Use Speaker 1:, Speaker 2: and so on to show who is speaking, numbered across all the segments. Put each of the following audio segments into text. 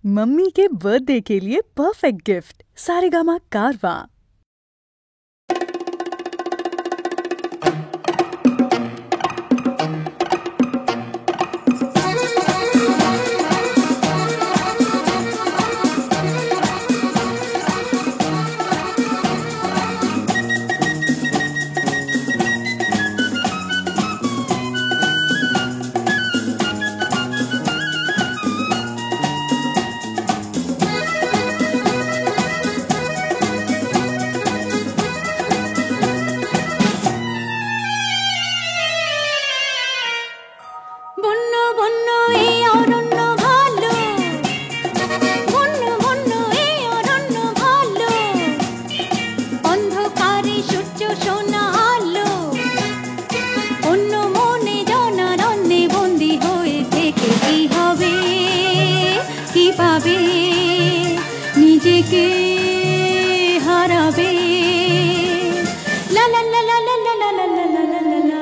Speaker 1: Mummy के birthday के लिए परफेक्ट गिफ्ट सारेगामा कारवां।
Speaker 2: নিজেকে হারাবে লা লা লা লা লা লা লা লা লা লা লা লা।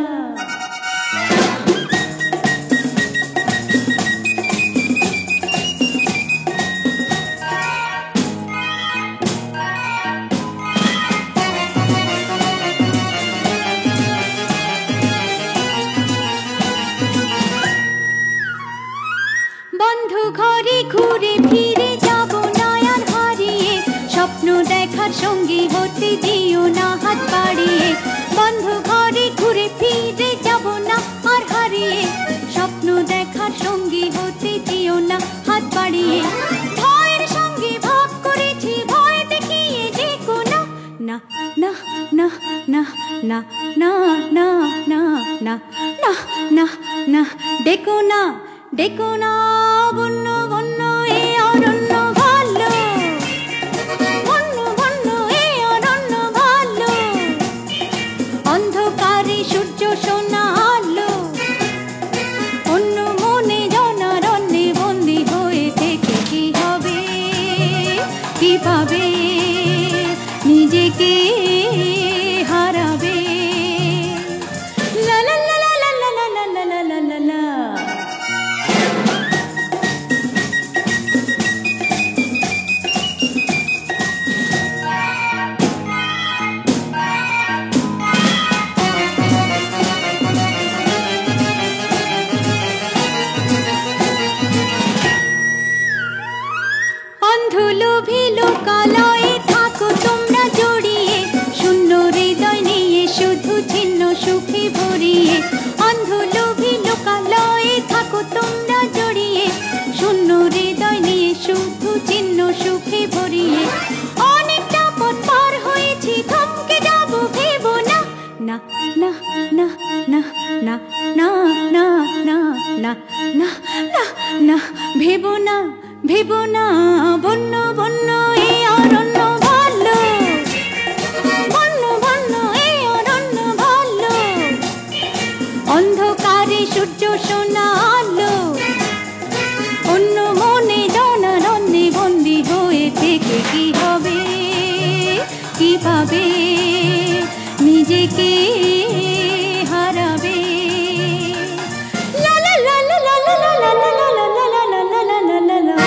Speaker 2: বন্ধু ঘরে ঘুরে ফিরে যাব না আর হারিয়ে, স্বপ্ন দেখার সঙ্গী হতে দিও না হাত বাড়িয়ে। বন্ধু ঘরে ঘুরে ফিরে যাব না আর হারিয়ে, স্বপ্ন দেখার সঙ্গী হতে দিও না হাত বাড়িয়ে। ভয়ের সঙ্গে ভাগ করেছি, ভয় দেখিয়ে ডেকো না, না না না না না না না না না না না না ডেকো না, ডেকো না। বন্য বন্য এ অরণ্য ভালো, বন্য বন্য এ অরণ্য ভালো। অন্ধকারে সূর্য সোনা আলো, অন্য মনে জনারণ্যে বন্দি হয়ে থেকে কি হবে, কি পাবে, নিজেকে হারাবে লা লা লা লা লা লা লা লা লা লা লা। অন্ধলোভী লোকালয়ে থাকো তোমরা জড়িয়ে, শূন্য হৃদয় নিয়ে শুধু ছিন্ন সুখে ভরিয়ে। অন্ধলোভী লোকালয়ে থাকো তোমরা জড়িয়ে, শূন্য হৃদয় নিয়ে শুধু ছিন্ন সুখে ভরিয়ে। অনেকটা পথ পার হয়েছি, থমকে যাব ভেবো না, না না না না না না না না না না না না ভেবো না, ভেবো না। বন্য বন্য এ অরণ্য ভালো, বন্য বন্য এ অরণ্য ভালো। অন্ধকারে সূর্য সোনা আলো, অন্য মনে জনারণ্যে বন্দি হয়ে থেকে কি হবে, কি পাবে, নিজেকে হারাবে লা লা লা লা লা লা লা লা লা লা লা লা লা লা লা লা।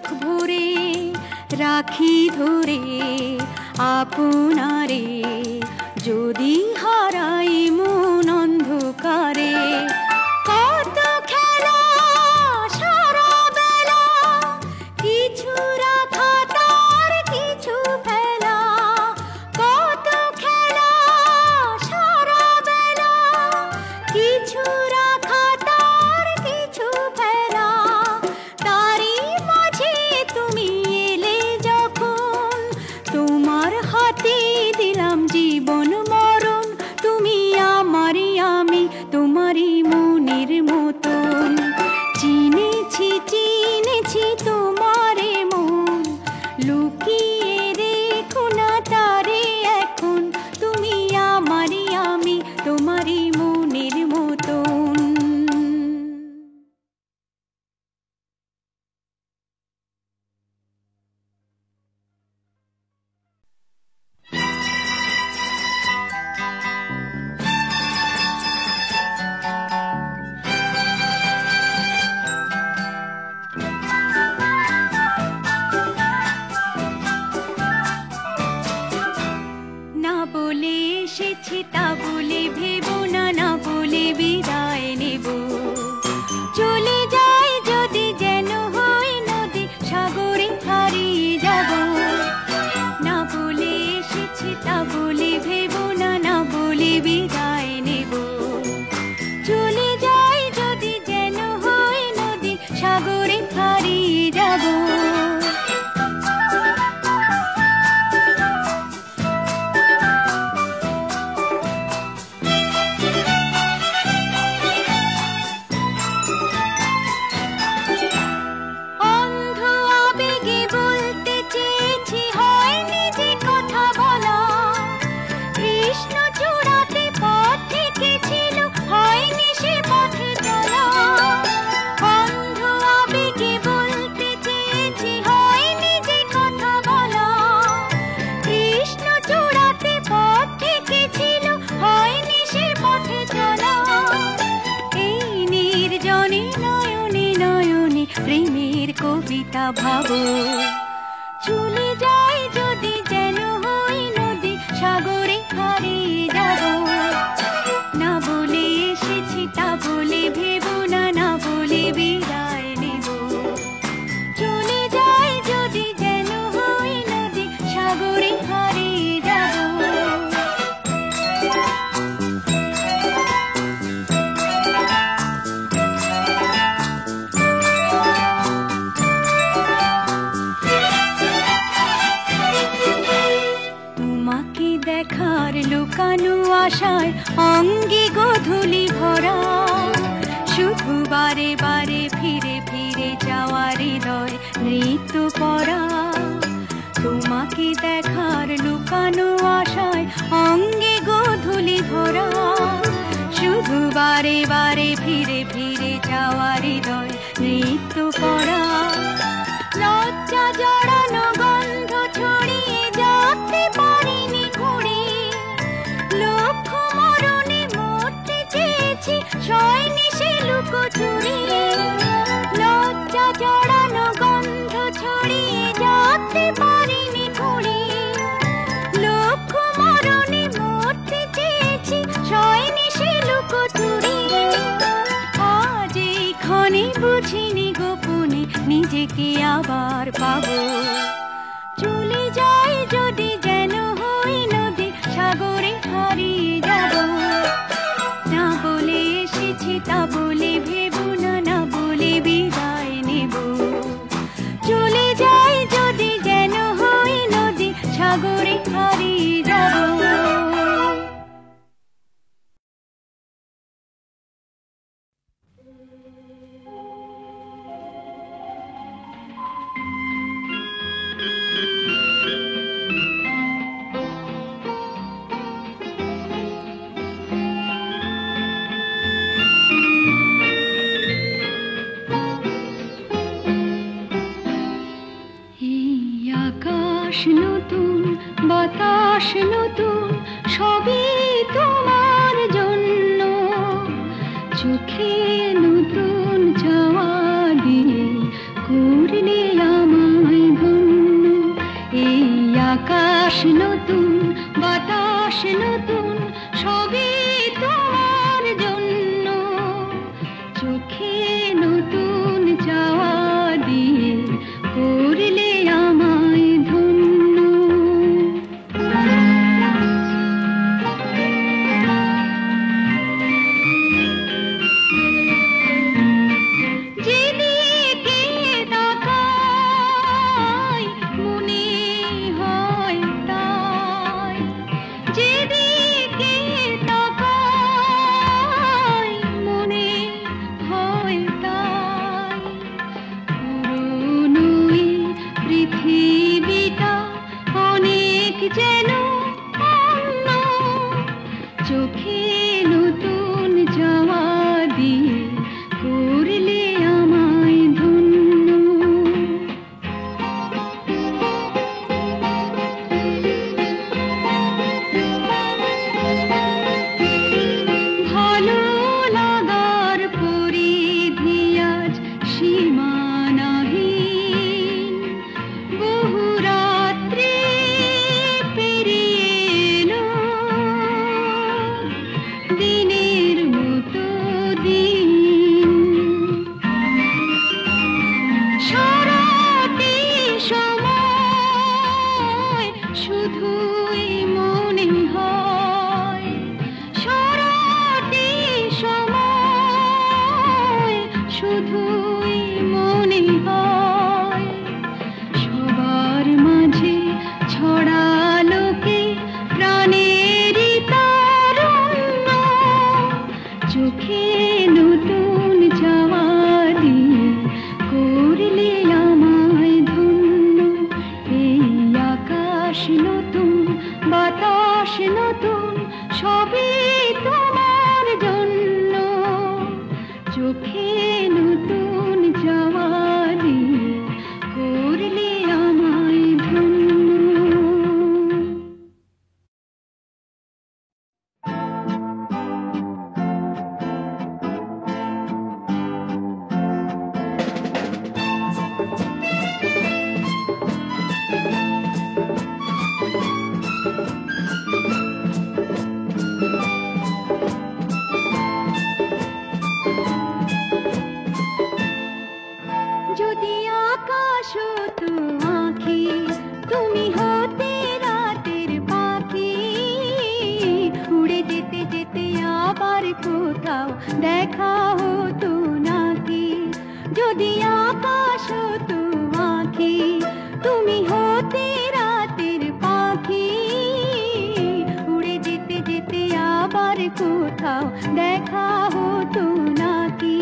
Speaker 2: বুক ভরে রাখি ধরে আপনারে, যদি হারাই মন অন্ধকারে। কত খেলা সারা বেলা, কিছু রাখা তার কিছু ফেলা। কত খেলা সারা বেলা, কিছু রাখা তার কিছু ফেলা। তারই মাঝে তুমি এলে যখন, তোমার হাতে দিলাম জীবন মরণ। তুমি আমারই আমি, তোমারই মনের মতন। চিনেছি চিনেছি তোমারে মন, লুকিয়ে রেখো না তারে এখন। তুমি আমারই আমি, তোমারই মনের মতন। না বলে এসেছি তা বলে ভেবো না, না বলে বিদায় নেব। চলে যাই যদি যেন হয় নদী, সাগরে হারিয়ে যাব। না বলে এসেছি তা বলে ভেবো না, না বলে বিদায় নেব। চলে যাই যদি যেন হয় নদী, সাগরে হারিয়ে যাব। প্রেমের কবিতা ভাবো, চলে যাই যদি যেন হই নদী, সাগরে হারিয়ে যাব। না বলে এসেছি তা বলে ভেবো না, না বলে বিদায় নেব। চলে যাই যদি যেন হই নদী, সাগরে হারিয়ে যাব। দেখার লুকানো আশায় অঙ্গে গোধূলি ভরা, শুধু বারে বারে ফিরে ফিরে যাওয়ার হৃদয় নৃত্য পরা। তোমাকে দেখার লুকানো আশায় অঙ্গে গোধূলি ভরা, শুধু বারে বারে ফিরে ফিরে যাওয়ার হৃদয় নৃত্য পরা। লজ্জা জড়ানো গন্ধ ছড়িয়ে যাতে পারিনি ঘুরে, লক্ষ্য মরণে মরতে চেয়েছি সয়নি সে লুকোচুরি। লজ্জা জড়ানো গন্ধ ছড়িয়ে যাতে পারিনি ঘুরে, লক্ষ্য মরণে মরতে চেয়েছি সয়নি সে লুকোচুরি। আজ এই ক্ষণে বুঝিনি গোপনে নিজেকে আবার পাবো। চলে যাই যদি যেন হই নদী, সাগরে হারিয়ে যাব। না বলে এসেছি তা বলে ভেবো না, না বলে বিদায় নেব। চলে যাই যদি যেন হই নদী, সাগরে হারিয়ে যাব। নতুন বাতাস নতুন, সবই তোমার জন্য। চোখে নতুন চাওয়া দিয়ে করলে আমায় ধন্য। এই আকাশ নতুন, বাতাস নতুন, সবই তোমার জন্য। চোখে নতুন চাওয়া দিয়ে করলে আমায় ধন্য। যেদিকে তাকাই মনে হয় তাই, যেদিকে তাকাই মনে হয় তাই। পুরনো এই পৃথিবীটা অনেক যেন অন্য। চোখে নতুন যাওয়া দিয়ে করলে আমায় ধন্য। ভালো লাগার পরিধি আজ সীমানাহীন। বহু রাত্রি পেরিয়ে এলো, দিনের মতো দিন। সারাটি সময় শুধুই মনে হয়, সারাটি সময় শুধুই মনে হয়। সবার মাঝে ছড়ালো কে প্রাণেরই তারুণ্য। চোখে নতুন যাওয়া দিয়ে করলে আমায় ধন্য। এই আকাশ নতুন, বাতাস নতুন, সবই তোমার জন্য। চোখে নতুন যাওয়া দিয়ে করলে আমায় ধন্য। যদি আকাশ হতো আঁখি, তুমি হতে রাতের পাখি। উড়ে যেতে যেতে আবার কোথাও দেখা হতো নাকি। যদি আকাশ হতো আঁখি, তুমি হতে রাতের পাখি। উড়ে যেতে যেতে আবার কোথাও দেখা হতো নাকি।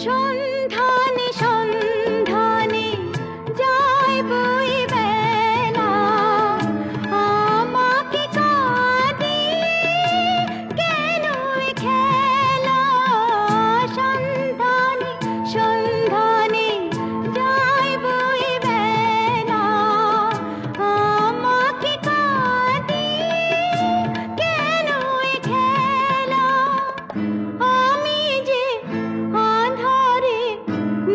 Speaker 2: সন্ধানে সন্ধানে যায় বই বেলা, আমাকে কাঁদিয়ে কেন এ খেলা। সন্ধানে সন্ধানে যায় বই বেলা, আমাকে কাঁদিয়ে কেন এ খেলা। আমি যে আঁধারে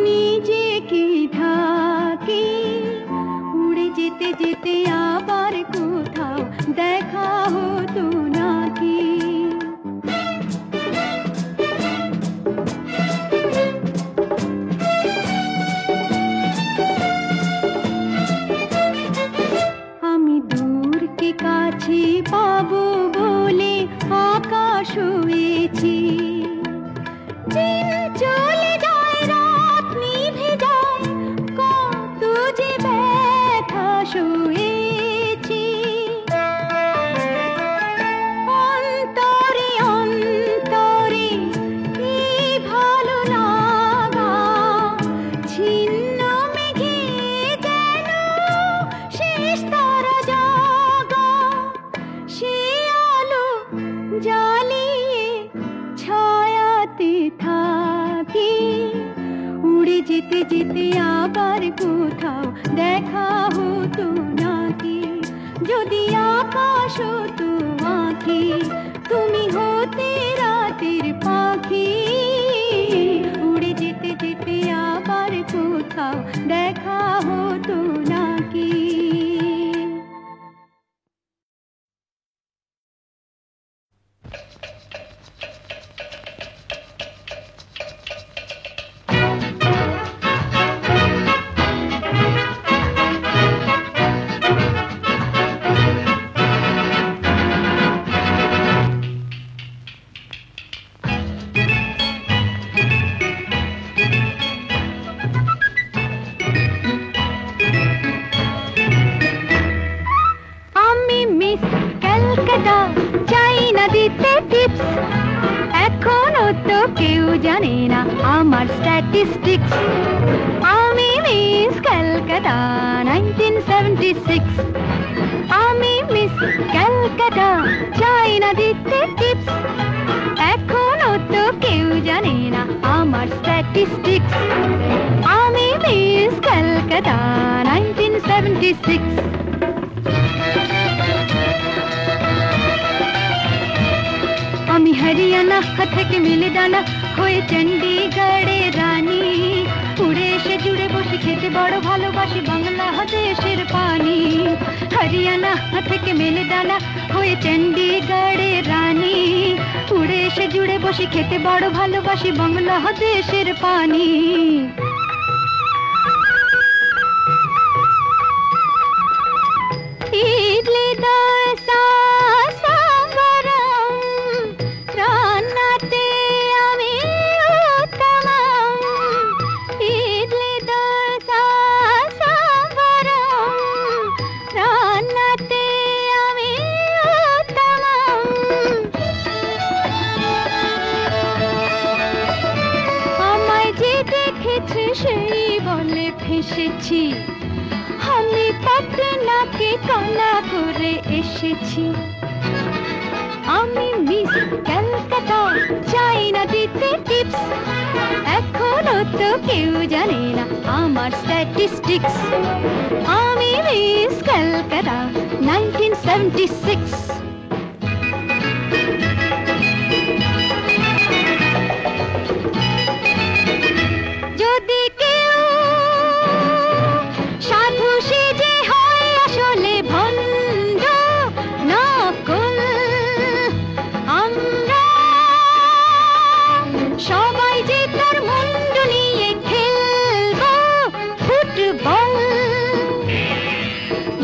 Speaker 2: নিজেকে ঢাকি, উড়ে যেতে যেতে আবার কোথাও দেখা হতো নাকি। আমি দূরকে কাছে পাবো বলে আকাশ হয়েছি। দিন চলে যায়, রাত নিভে যায়, কত যে ব্যথা সয়েছি। অন্তরে অন্তরে এই ভালো লাগা, ছিন্ন মেঘে যেন শেষ তারা জাগা। সে আলো জ্বালিয়ে ছায়াতে থাকি, উড়ে যেতে যেতে আবার কোথাও দেখা হতো না। যদি আকাশ হতো আঁখি, তুমি হতে রাতের পাখি। উড়ে যেতে যেতে আবার কোথাও দেখা হতো নাকি। চাই না দিতে টিপস, এখনো তো কেউ জানে না আমার স্ট্যাটিস্টিক্স। আমি মিস ক্যালকাটা 1976। আমি মিস ক্যালকাটা, চাই না দিতে টিপস, এখনো তো কেউ জানে না আমার স্ট্যাটিস্টিক্স। আমি মিস ক্যালকাটা 1976। আমি হরিয়ানা থেকে মিলে ডানা হয়ে চণ্ডীগড়ের রানী। উড়ে এসে জুড়ে বসে খেতে বড় ভালোবাসি বাংলাদেশের পানি। হরিয়ানা থেকে মিলে ডানা হয়ে চণ্ডীগড়ের রানী। উড়ে এসে জুড়ে বসে খেতে বড় ভালোবাসি বাংলাদেশের পানি। ইডলি দোসা সাম্বারম, রান্নাতে আমি উত্তমম। ইডলি দোসা সাম্বারম, রান্নাতে আমি উত্তমম। আমায় যে দেখেছে সেই বলে ফেসেছি, আমি পাটনাকে কানা করে এসেছি। আমি মিস ক্যালকাটা, চাই না দিতে টিপস, এখনো তো কেউ জানে না আমার স্ট্যাটিস্টিক্স। আমি মিস ক্যালকাটা 1976। যদি কেউ সাধু সেজে হয় আসলে ভণ্ড নকল, আমরা সবাই যে তার মুন্ডু নিয়ে খেলবো ফুটবল।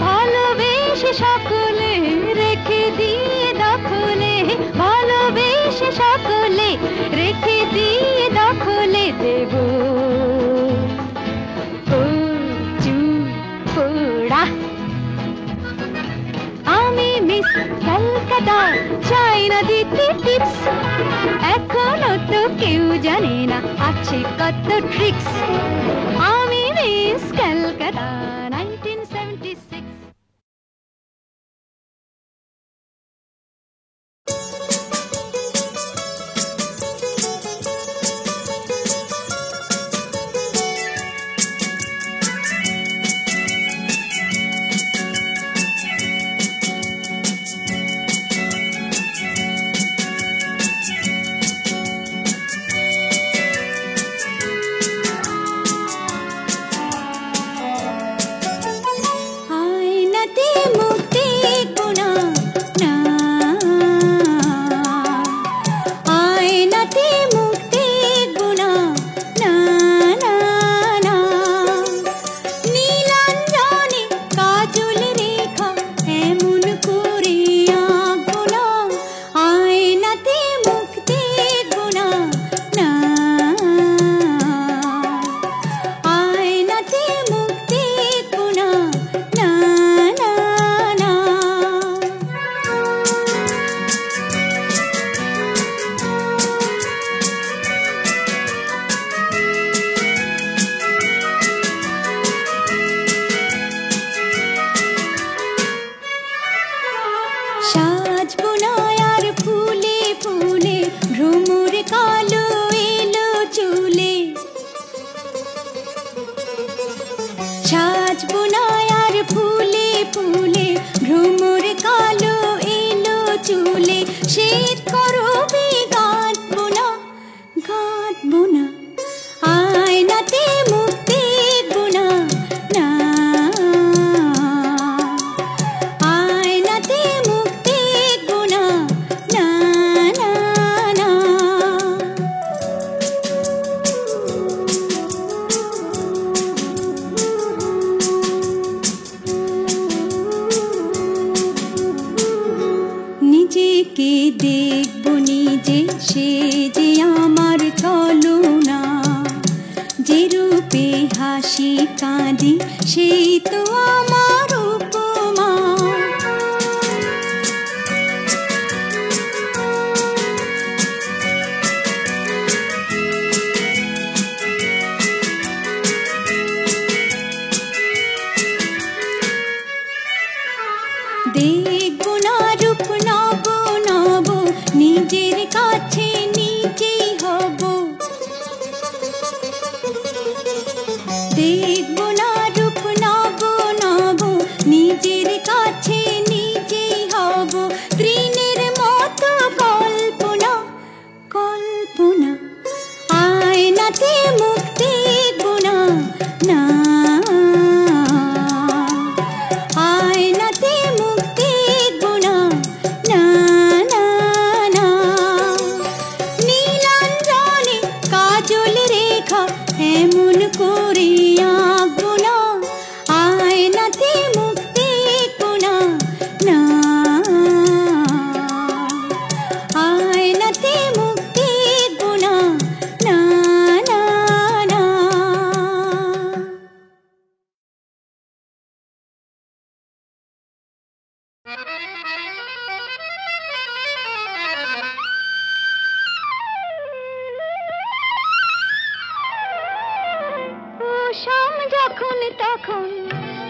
Speaker 2: ভালোবেসে সকলে রেখে দিয়ে দখলে, ভালোবেসে সকলে রেখে দিয়ে দখলে দেব পোড়া। আমি মিস ক্যালকাটা, চাই না দিতে টিপস, এখনো তো কেউ জানে না আছে কত ট্রিক্স। আমি মিস ক্যালকাটা 1976। কে দেখবো নিজে সে যে আমার ছলনা, যে রূপে হাসি কাঁদি সেই তো আমার উপমা। দেখবো না রূপ নব নব, নিজের কাছে নিজেই হব। দেখবো না রূপ নব নব, নিজের কাছে নিজেই হব। তৃণের মতো কল্পনা কল্পনা, আয়নাতে মুখ দেখবো না, না আয়নাতে মুখ দেখবো না, না না না। নীলাঞ্জনে কাজল রেখা এমন করে আঁকবো না, আয়নাতে মুখ দেখবো না, না আয়নাতে মুখ দেখবো না, না না না। শাম যখন তখন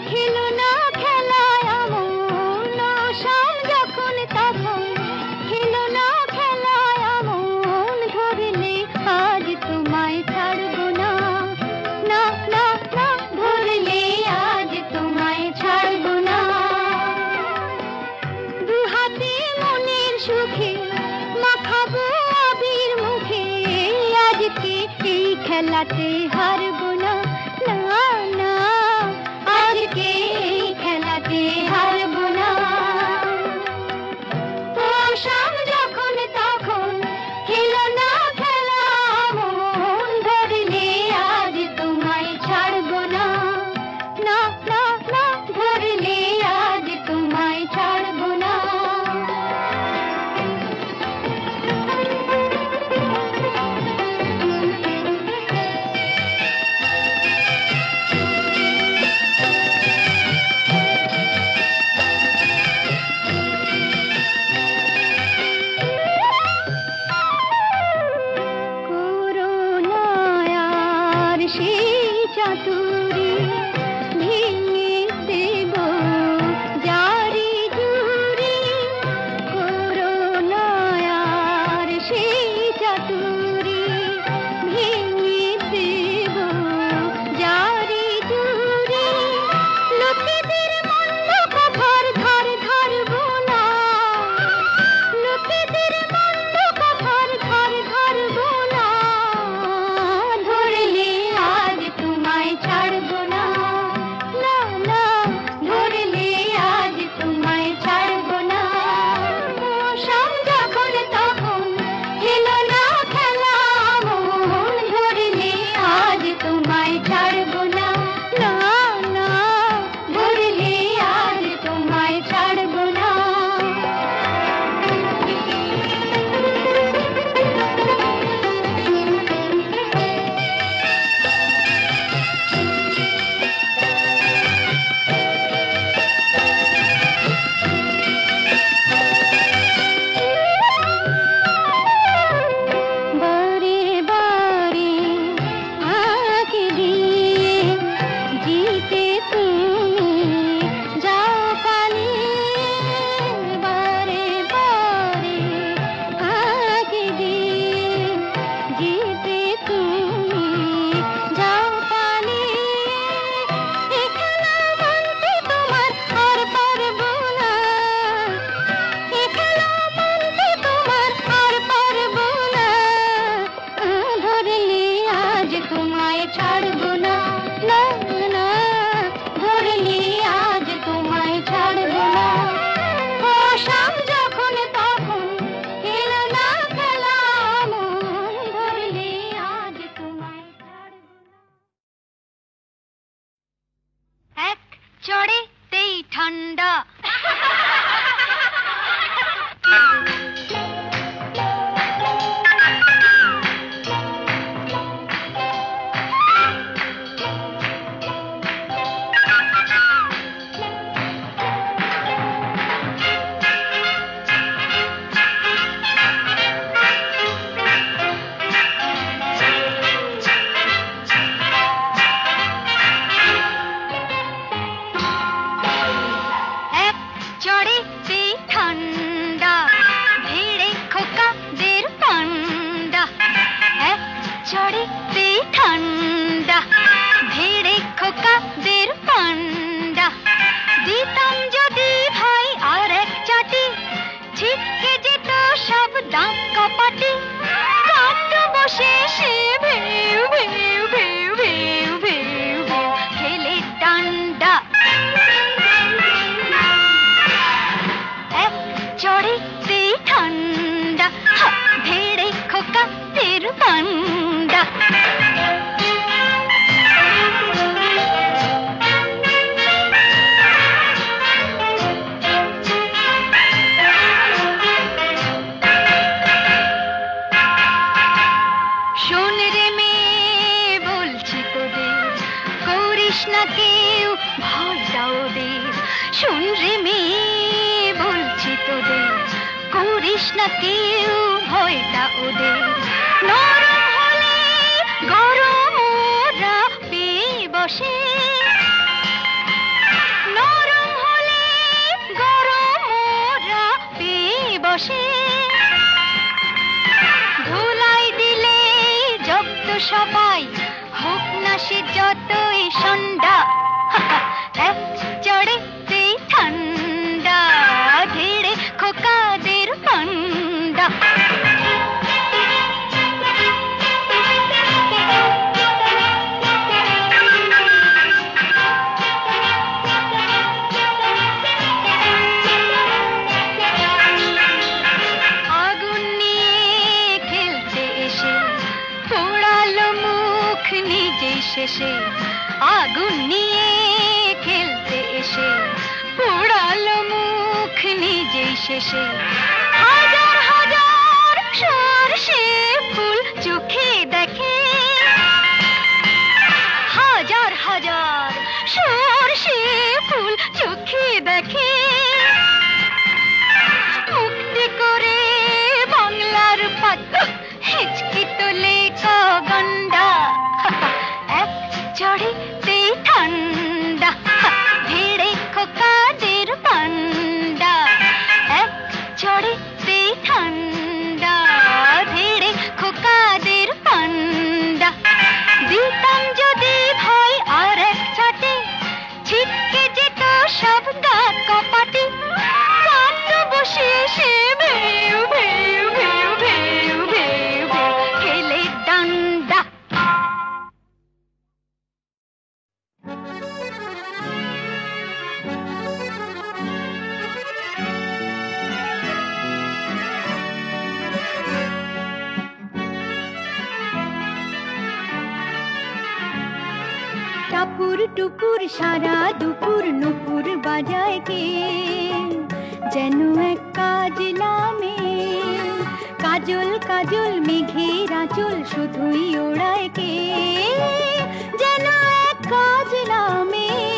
Speaker 2: খেলো না খেলায় আমন, শাম যখন তখন খেলো না খেলায় আমন। ধরলে আজ তোমায় ছাড়বো না, না না না, ধরলে আজ তোমায় ছাড়বো না। দুহাতে মনের সুখে মাখাবো আবির মুখে, আজকে এই খেলাতে হারবো না, না না আজকে এই খেলাতে হারবো না। ও শাম যখন তখন খেলো না খেলা আমন, ধরলে আজ তোমায় ছাড়বো না, না না না, ধরলে আজ তোমায় ছাড়বো না। ঠান্ডা ভিড়ে খোকাদের পান্ডা দিতাম যদি ভাই আর এক চাটি ছিটকে যেত সব দাঁত কপাটি কাঁদত বসে সে ভেউ ভেউ ভেউ ভেউ ভেউ ভেউ খেলে ডান্ডা এক চড়েতে ঠান্ডা ভিড়ে খোকাদের পান্ডা না কেউ ভয়টা ওদের শুন রে মেয়ে বলছি তোদের করিস না কেউ ভয়টা ওদের নরম হলে গরম ওরা পেয়ে বসে নরম হলে গরম ওরা পেয়ে বসে ধুলাই দিলে জব্দ সবাই হোক না সে যতই সন্ধ্যা এক চড়েতে ঠান্ডা ধীরে খোকাদের পান্ডা আগুন নিয়ে খেলতে এসে পোড়ালো মুখ নিজেই শেষে আগুন নিয়ে খেলতে এসে পোড়ালো মুখ নিজেই শেষে হাজার হাজার সরষে ফুল চোখে দেখে হাজার হাজার সরষে ফুল চোখে দেখে মুক্তি করে বাংলার পাত হিচকি তোলে গন্ডা এক চড়েতে ঠান্ডা ভিড়ে খোকাদের পান্ডা এক চড়েতে ঠান্ডা ভিড়ে খোকাদের পান্ডা দিতাম যদি ভাই আর এক ছাটে ছিটকে যেত সব দাঁত কপাটি কাঁদত বসে সে ভেউ ভেউ ভেউ ভেউ ভেউ ভেউ খেলে ডান্ডা টাপুর টুপুর সারা দুপুর নুপুর বাজায় কে যেন এক কাজলা মেয়ে কাজল কাজল মেঘের আঁচল শুধুই ওড়ায় কে যেন এক কাজলা মেয়ে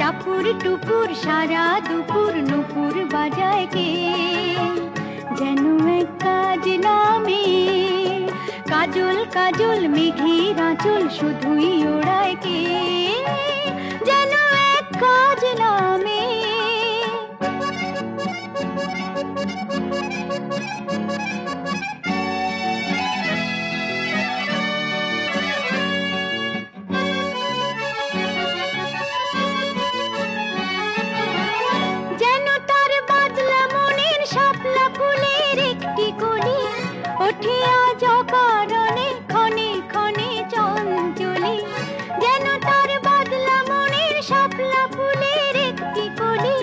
Speaker 2: টাপুর টুপুর সারা দুপুর নুপুর বাজায় কে যেন এক কাজলা মেয়ে কাজল কাজল মেঘের আঁচল শুধুই ওড়ায় কে যেন এক কাজলা মেয়ে যেন তার বাদলা মনের শাপলা ফুলের একটি কলি ওঠে আজ অকারণে ক্ষণে ক্ষণে চঞ্চলি যেন তার বাদলা মনের শাপলা ফুলের একটি কলি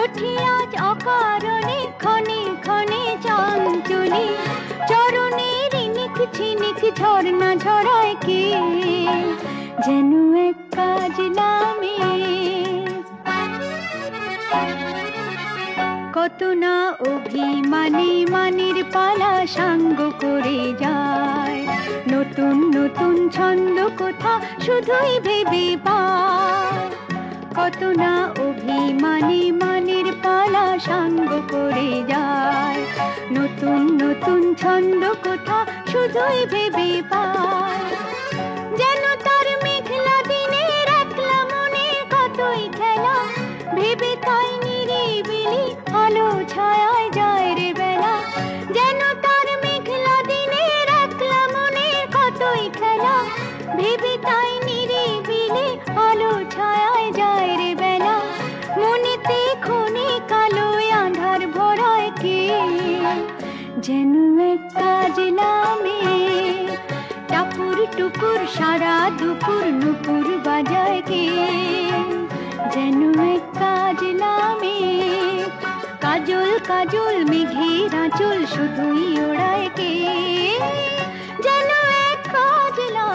Speaker 2: ওঠে আজ অকারণে ক্ষণে ক্ষণে চঞ্চলি চরণের নিক ছিনিক ঝর্ণা ঝরায় কে যেন এক কাজলা মেয়ে কত না অভিমানে মানের পালা সাঙ্গ করে যায় নতুন নতুন ছন্দ কোথা শুধুই ভেবে পায় কত না অভিমানে মানের পালা সাঙ্গ করে যায় নতুন নতুন ছন্দ কোথা শুধুই ভেবে পায় যেন তার মেঘলা দিনের একলা মনে কতই খেলা ভেবে তাই নিরিবিলি আলো ছায়ায় যায় রে বেলা যেন তার মেঘলা দিনের একলা মনে কতই খেলা তাই নিরিবিলি আলো ছায়ায় যায় রে বেলা, মনেতে ক্ষণে কালো আঁধার ভরায় কে, যেন এক কাজলা মেয়ে টাপুর টুপুর সারা দুপুর নুপুর বাজায় কে, যেন এক কাজলা মেয়ে কাজল কাজল মেঘের আঁচল শুধুই ওড়ায় কে, যেন এক কাজলা